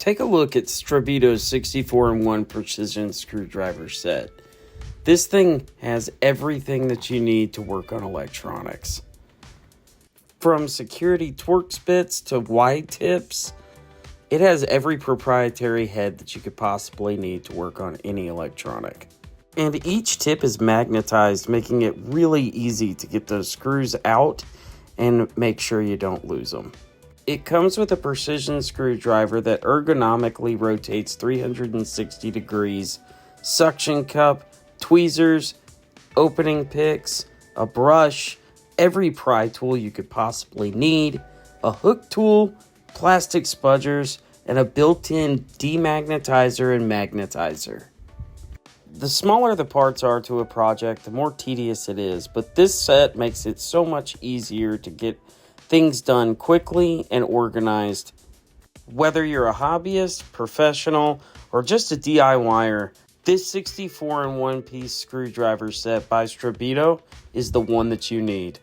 Take a look at STREBITO's 64-in-1 precision screwdriver set. This thing has everything that you need to work on electronics. From security Torx bits to wide tips, it has every proprietary head that you could possibly need to work on any electronic. And each tip is magnetized, making it really easy to get those screws out and make sure you don't lose them. It comes with a precision screwdriver that ergonomically rotates 360 degrees, suction cup, tweezers, opening picks, a brush, every pry tool you could possibly need, a hook tool, plastic spudgers, and a built-in demagnetizer and magnetizer. The smaller the parts are to a project, the more tedious it is, but this set makes it so much easier to get things done quickly and organized. Whether you're a hobbyist, professional, or just a DIYer, this 64-in-1 piece screwdriver set by STREBITO is the one that you need.